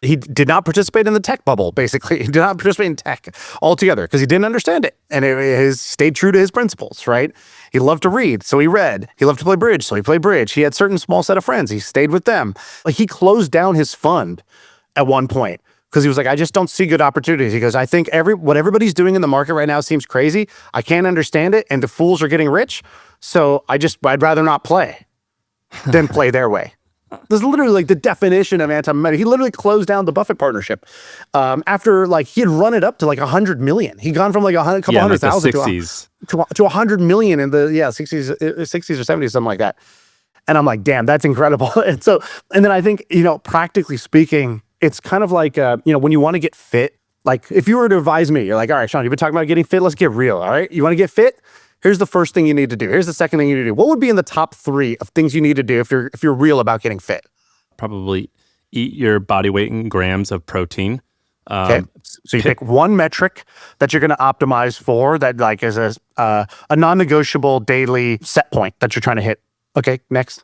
He did not participate in the tech bubble, basically. He did not participate in tech altogether because he didn't understand it. And he stayed true to his principles, right? He loved to read, so he read. He loved to play bridge, so he played bridge. He had certain small set of friends. He stayed with them. Like he closed down his fund at one point because he was like, I just don't see good opportunities. He goes, I think what everybody's doing in the market right now seems crazy. I can't understand it, and the fools are getting rich. So I'd rather not play than play their way. This is literally like the definition of anti-mimetic. He literally closed down the Buffett partnership after like he had run it up to like 100 million. He'd gone from like a couple hundred thousand to 100 million in the 60s or 70s, something like that. And I'm like, damn, that's incredible. And then I think, practically speaking, it's kind of like, when you want to get fit, like if you were to advise me, you're like, all right, Shaan, you've been talking about getting fit. Let's get real. All right. You want to get fit? Here's the first thing you need to do. Here's the second thing you need to do. What would be in the top 3 of things you need to do if you're real about getting fit? Probably eat your body weight in grams of protein. Okay. So you pick one metric that you're going to optimize for that like is a non-negotiable daily set point that you're trying to hit. Okay, next.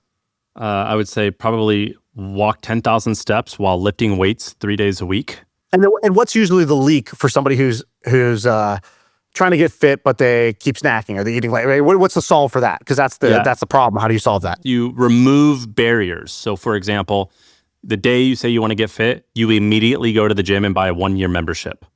I would say probably walk 10,000 steps while lifting weights 3 days a week. And what's usually the leak for somebody who's trying to get fit, but they keep snacking or they're eating late? Right? What's the solve for that? Because that's the problem. How do you solve that? You remove barriers. So for example, the day you say you want to get fit, you immediately go to the gym and buy a 1-year membership.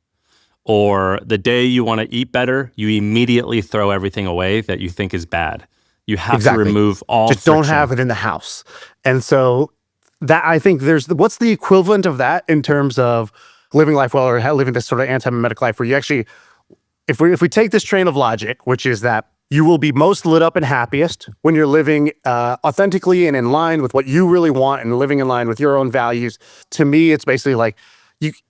Or the day you want to eat better, you immediately throw everything away that you think is bad. You have to remove all Just friction. Don't have it in the house. And so that I think what's the equivalent of that in terms of living life well or living this sort of anti-mimetic life where you actually, if we take this train of logic, which is that you will be most lit up and happiest when you're living authentically and in line with what you really want and living in line with your own values. To me, it's basically like,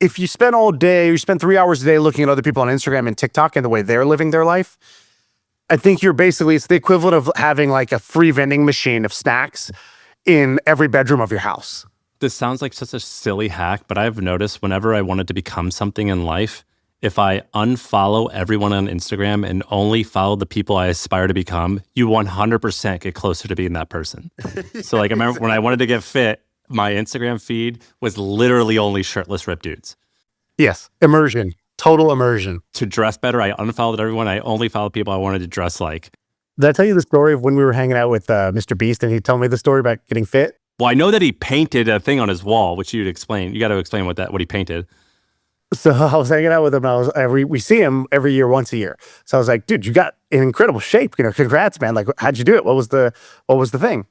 if you spend all day, you spend 3 hours a day looking at other people on Instagram and TikTok and the way they're living their life, I think it's the equivalent of having like a free vending machine of snacks in every bedroom of your house. This sounds like such a silly hack, but I've noticed whenever I wanted to become something in life, if I unfollow everyone on Instagram and only follow the people I aspire to become, you 100% get closer to being that person. So like I remember when I wanted to get fit, my Instagram feed was literally only shirtless ripped dudes. Yes. Immersion. Total immersion. To dress better, I unfollowed everyone. I only followed people I wanted to dress like. Did I tell you the story of when we were hanging out with Mr. Beast and he told me the story about getting fit? Well, I know that he painted a thing on his wall, which you'd explain. You got to explain what he painted. So I was hanging out with him. We see him every year, once a year. So I was like, dude, you got in incredible shape. Congrats, man. Like, how'd you do it? What was the thing?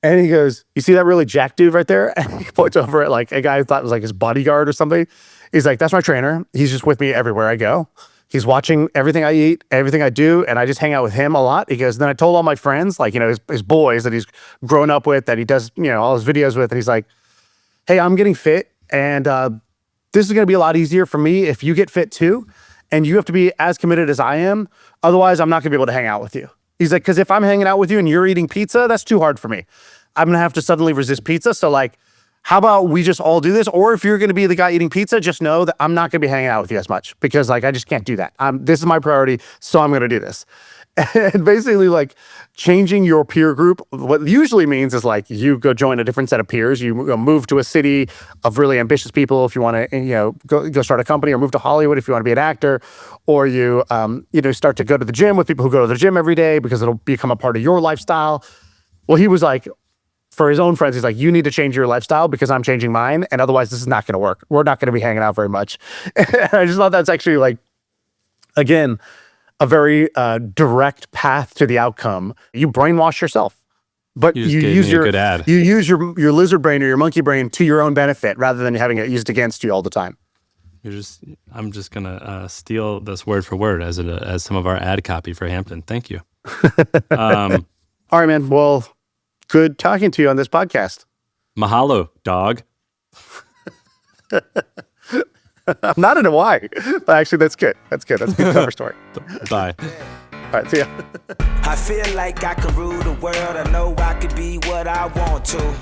And he goes, you see that really jacked dude right there? And he points over at like a guy who thought was like his bodyguard or something. He's like, that's my trainer. He's just with me everywhere I go. He's watching everything I eat, everything I do, and I just hang out with him a lot. He goes, then I told all my friends, like, his boys that he's grown up with, that he does, all his videos with, and he's like, hey, I'm getting fit, and this is going to be a lot easier for me if you get fit too, and you have to be as committed as I am. Otherwise, I'm not going to be able to hang out with you. He's like, because if I'm hanging out with you and you're eating pizza, that's too hard for me. I'm going to have to suddenly resist pizza. So like, how about we just all do this? Or if you're going to be the guy eating pizza, just know that I'm not going to be hanging out with you as much because like, I just can't do that. This is my priority. So I'm going to do this. And basically like changing your peer group, what usually means is like you go join a different set of peers. You move to a city of really ambitious people if you want to, go start a company, or move to Hollywood if you want to be an actor, or you start to go to the gym with people who go to the gym every day because it'll become a part of your lifestyle. Well, he was like, for his own friends, he's like, you need to change your lifestyle because I'm changing mine. And otherwise this is not going to work. We're not going to be hanging out very much. And I just thought that's actually like, again, a very direct path to the outcome. You brainwash yourself, but you use your lizard brain or your monkey brain to your own benefit rather than having it used against you all the time. I'm just gonna steal this word for word as some of our ad copy for Hampton. Thank you. All right, man. Well, good talking to you on this podcast. Mahalo, dog. I'm not into why, but actually that's good. That's good. That's a good cover story. Bye. All right, see ya. I feel like I can rule the world. I know I could be what I want to.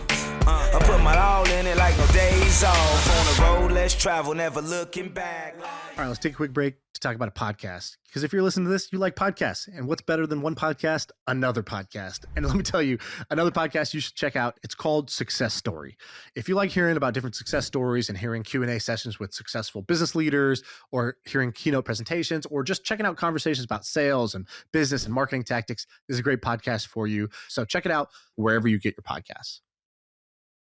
I put my all in it like no days off. On the road, let's travel, never looking back. All right, let's take a quick break to talk about a podcast. Because if you're listening to this, you like podcasts. And what's better than one podcast? Another podcast. And let me tell you, another podcast you should check out. It's called Success Story. If you like hearing about different success stories and hearing Q&A sessions with successful business leaders, or hearing keynote presentations, or just checking out conversations about sales and business and marketing tactics, this is a great podcast for you. So check it out wherever you get your podcasts.